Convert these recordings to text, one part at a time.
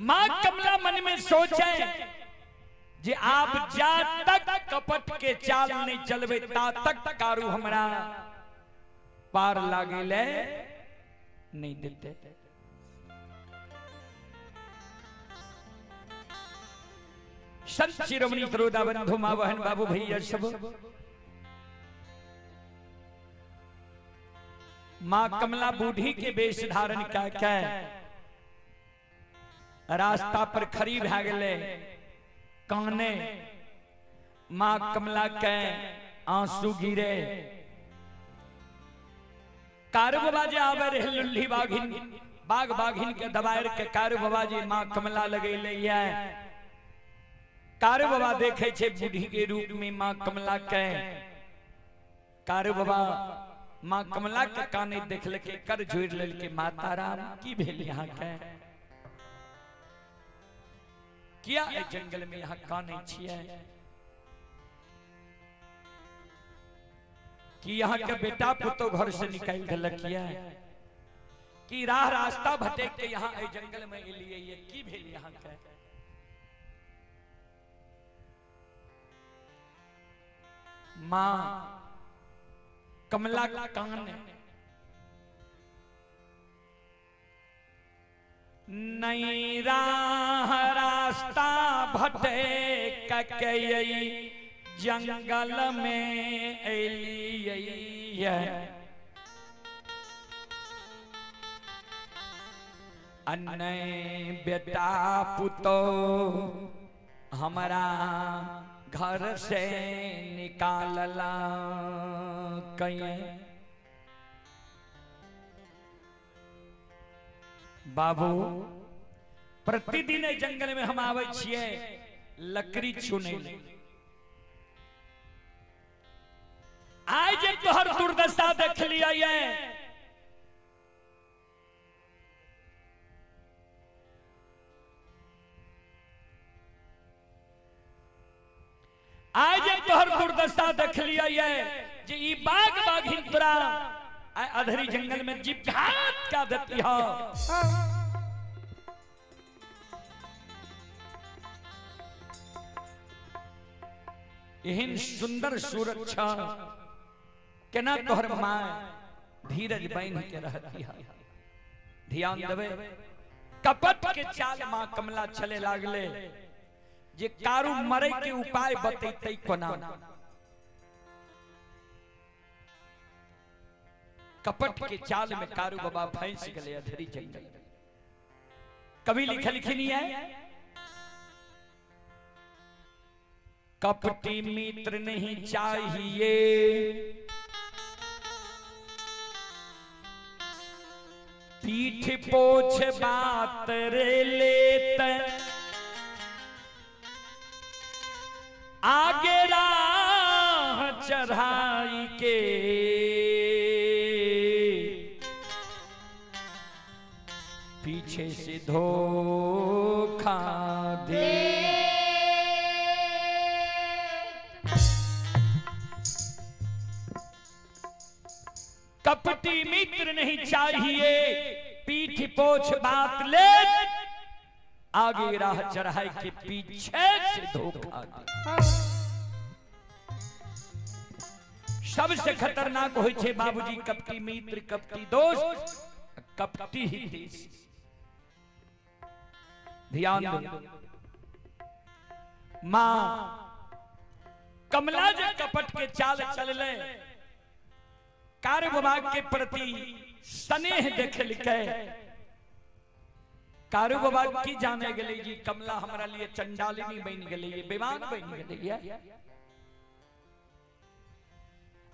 मां कमला मन में सोचे जे आप जा तक कपट के चाल नहीं चलबे ता तक कारू हमरा पार लागे ले नहीं देते। संत शिरोमणि तरोदा बंधु मां बहन बाबू भैया सब मां कमला बूढ़ी के वेश धारण क्या रास्ता पर खड़ी भ गए काने मां कमला के आंसू गिरे। कारु बाबा जे आवे रहे लुल्ली बाघिन बाघ बाघिन के दबाएर के कारु बाबा जी मां कमला लगे ले कारु बाबा देखे छे बूढ़ी के रूप में मां कमला के। कारु बाबा मां कमला के काने देखल के कर जोड़ लेल के माता राम की भेल यहाँ के किया ए जंगल में यहाँ काने छिए कि यहाँ के बेटा पुतो घर से निकाल दिलकिया कि राह रास्ता भटक के यहाँ ए जंगल में एलिए ये की भेल यहाँ के। मां कमला कान नई राह रास्ता भटक के जंगल में एलिए अन्ने बेटा पुतो हमारा घर से निकालला कहीं। बाबू प्रतिदिन जंगल में हम आवे छिए लकड़ी चुने आज तोहर दुर्दशा देख लिया ये आज तोहर दुर्दशा देख लिया ये जे ई बाघ बाघिन तोरा अधरी जंगल में जीव घात का देती हो। एहन सुंदर सुरक्षा केना तोहर मां धीरज बांध के रहती है। ध्यान देवे कपट के चाल मां कमला चले लागले जे कारू मरे के उपाय बतैते कोना। कपट के चाल में कारू बाबा फंस गए अधरी जंगल। कभी लिखनी है कपटी मित्र नहीं चाहिए पीठ पोछ बात रे लेते आगे राह चढ़ाई के पीछे से धोखा दे। कपटी मित्र नहीं चाहिए पीठ पोछ बात ले आगे राह चढ़ाई के पीछे से धोखा दे। सबसे खतरनाक होय छे बाबूजी कपटी मित्र कपटी दोस्त कपटी ही देश। ध्यान दो मां कमला जे कपट के चाल चलले कार बाबा के प्रति स्नेह देखल के कारू बाबा की जाने गले जी कमला हमारा लिए चंडालिनी बन गई बेमान बन गई।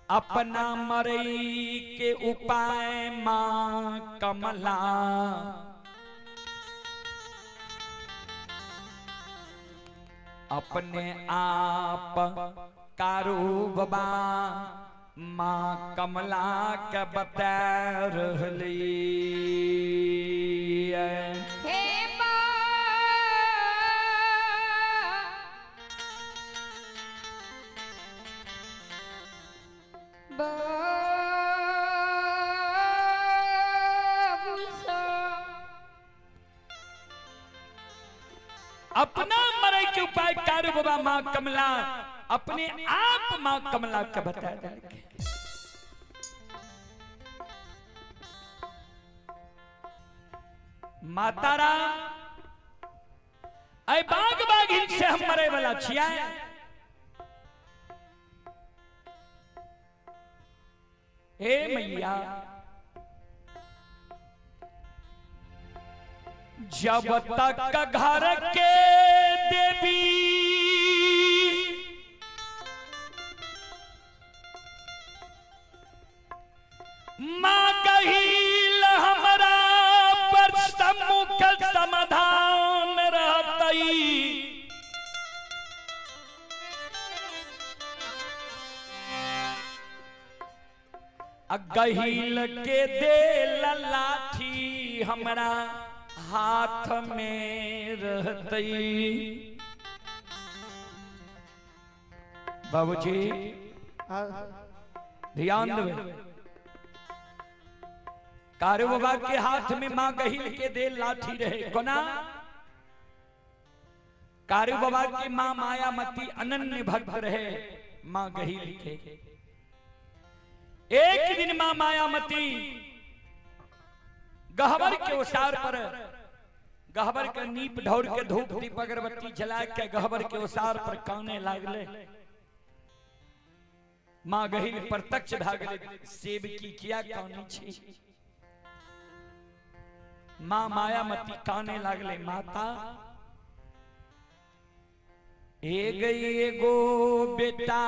अपना मरई के उपाय मां कमला अपने आप कारू बाबा मां कमला के बता रहली अपना मरे के उपाय कारु बाबा माँ कमला अपने आप माँ कमला के बता देंगे। माता राम बाग बागिन से हम मरे वाला छिया हे मैया जब तक घर के देवी माँ कहिल हमरा पर सम्मुख समाधान रहतई। गहिल के दे लाठी हमरा हाथ में रहतई। बाबूजी ध्यान देवे कारु बाबा के हाथ में मां गहिल के दे लाठी रहे कोना। कारु बाबा की मां मायामती अनन्य भक्त रहे मां गहिल के। एक दिन मां मायामती गहबर के ओसार पर गहबर के नीप ढौर के धूप दीप अगरबत्ती जला के गहबर के ओसार पर काने लागले। मां गहिल प्रत्यक्ष भागले सेब की किया कानी छी। मां मायामती काने लागले माता एगो बेटा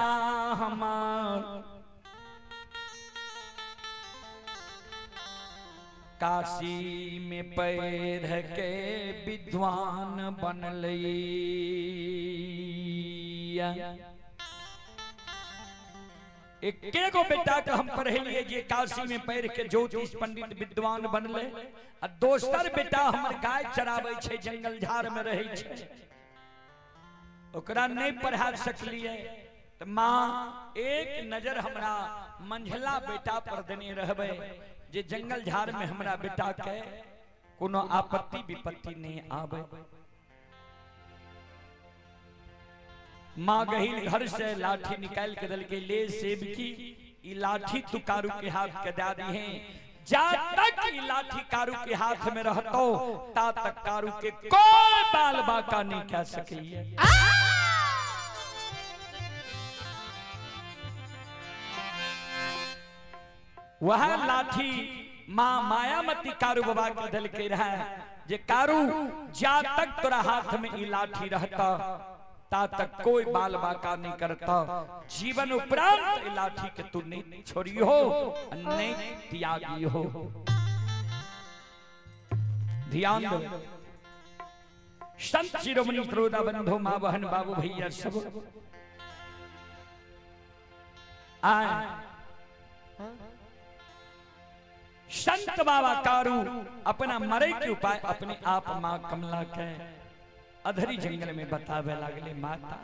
हमार काशी में पैर के विद्वान बनलई। एकेगो बेटा के हम पढ़ेलिए जे काशी में पैर के ज्योतिष पंडित विद्वान बनले आ दोसर बेटा हमर गाय चराबै छे जंगल झाड़ में रहे छे ओकरा नहीं पढ़ा सकलिए। तो माँ एक नजर हमरा मंझला बेटा पर देने रहबे जे जंगल झाड़ में हमरा बेटा के कोनो आपत्ति विपत्ति नहीं आवे। मां गहिल घर से लाठी निकाल के दल के ले सेब की ई लाठी तू कारु के हाथ के दे दी है। जा तक ई लाठी कारु के हाथ में रहतो ता तक कारु के कोई बाल बाका नहीं कह सकिए। वह लाठी मां मायामती कारु बाबा के दल के रहा जे कारु जा तक तोरा हाथ में ई लाठी रहता ता तक कोई बाल बाका नहीं करता। जीवन उपरांत ई लाठी के तू नहीं छोड़ी हो नहीं त्यागी हो। ध्यान दो संत शिरोमणि प्रोदा बंधु मां बहन बाबू भैया सब आए। संत बाबा कारु अपना मरे के उपाय अपने आप मां कमला के अधरी जंगल में बतावे लागले माता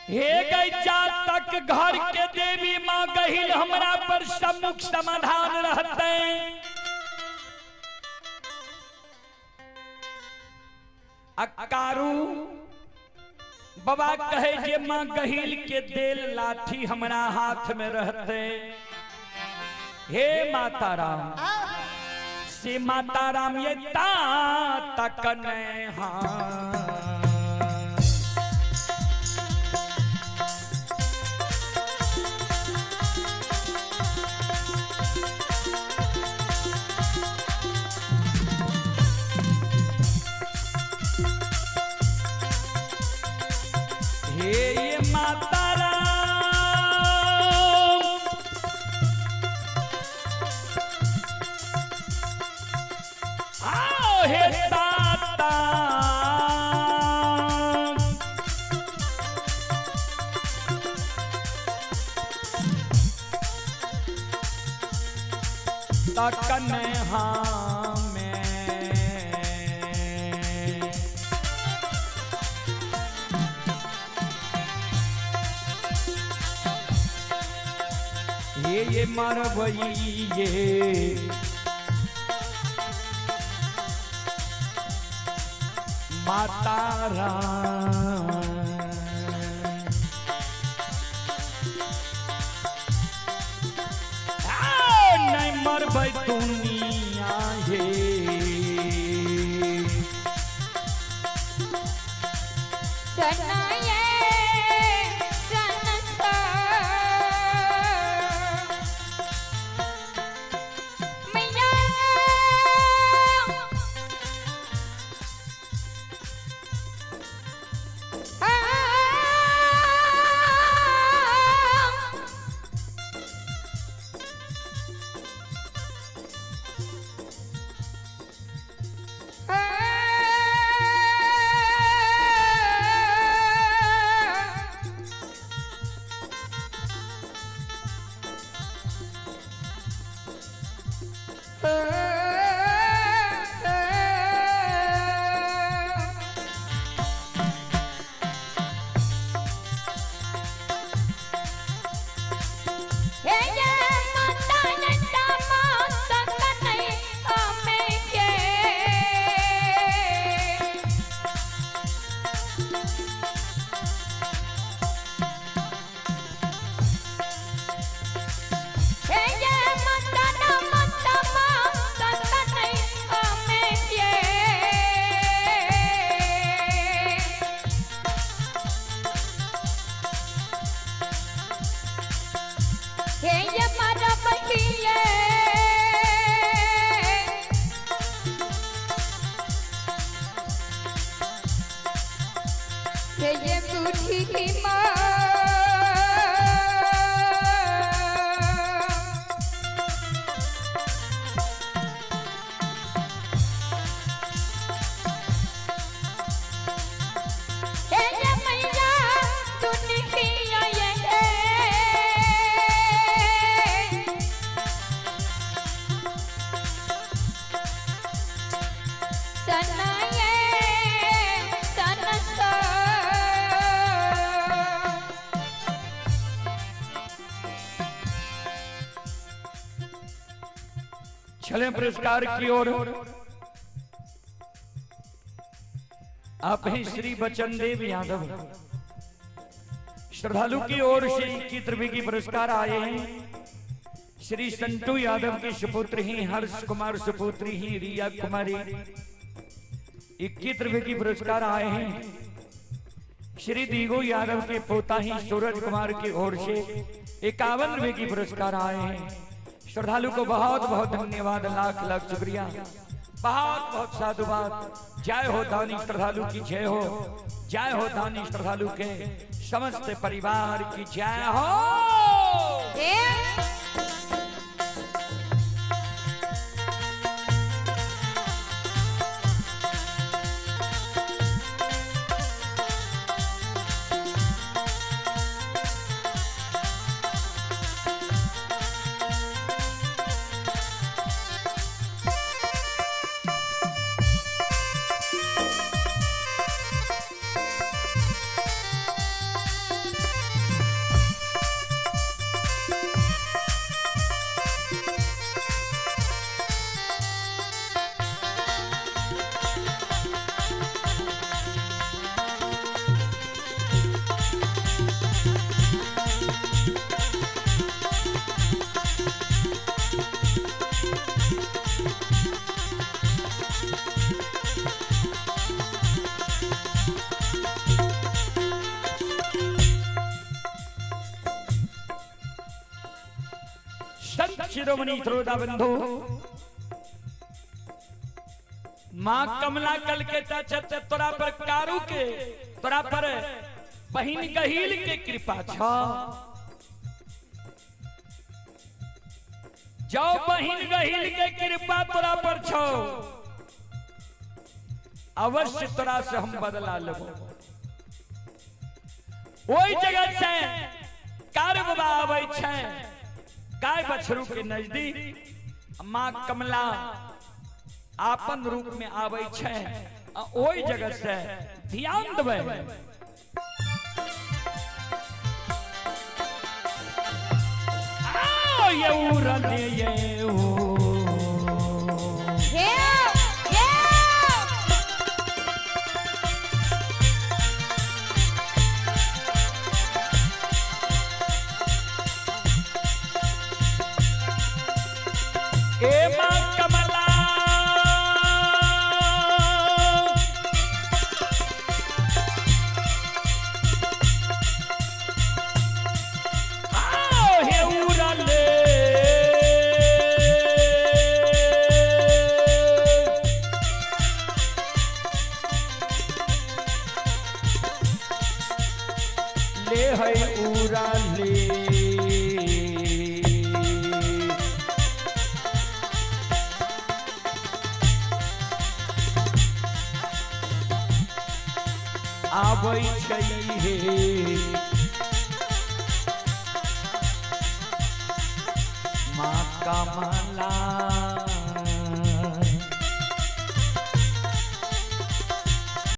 हे गैजा तक घर के देवी मां गहिल हमरा पर सम्मुख समाधान रहते। कारु बाबा कहे जे मां गहिल के देल लाठी हमरा हाथ में रहते। हे माता राम से माता राम ये तक ने हाँ ये माता राम आओ हे ताता तकन हाँ में ये मरवई ये माता नहीं मरबै दुनिया हे सनाये सनसा मैया ये बूढ़ी माँ ये मैया दुनिया ये सनाये सनसा चले पुरस्कार की ओर। आप हैं श्री बचन देव यादव। श्रद्धालु की ओर से 21 रुपए की पुरस्कार आए हैं। श्री संतू यादव की सुपुत्र ही हर्ष कुमार, सुपुत्री ही रिया कुमारी, 21 रुपए की पुरस्कार आए हैं। श्री दीगो यादव के पोता ही सूरज कुमार की ओर से 51 रुपए की पुरस्कार आए हैं। श्रद्धालु को बहुत बहुत धन्यवाद, लाख लाख शुक्रिया, बहुत बहुत साधुवाद। जय हो दानी श्रद्धालु की जय हो, जय हो दानी श्रद्धालु के समस्त परिवार की जय हो। शिरोमणि श्रोता बंधु, मां कमला कल के चच तोरा पर कारू के, तोरा पर बहिन गहील के कृपा छ। जो बहिन गहील के कृपा तोरा पर छो, अवश्य तोरा से हम बदला लेबो। ओई जगह से कार बाबा आबै छै गाय बछरू के नजदीक, मां कमला आपन रूप में आबै छै। ओई जगह से ध्यान देबै। आओ ये उरले ये ओ आबै छै हे माँ कमला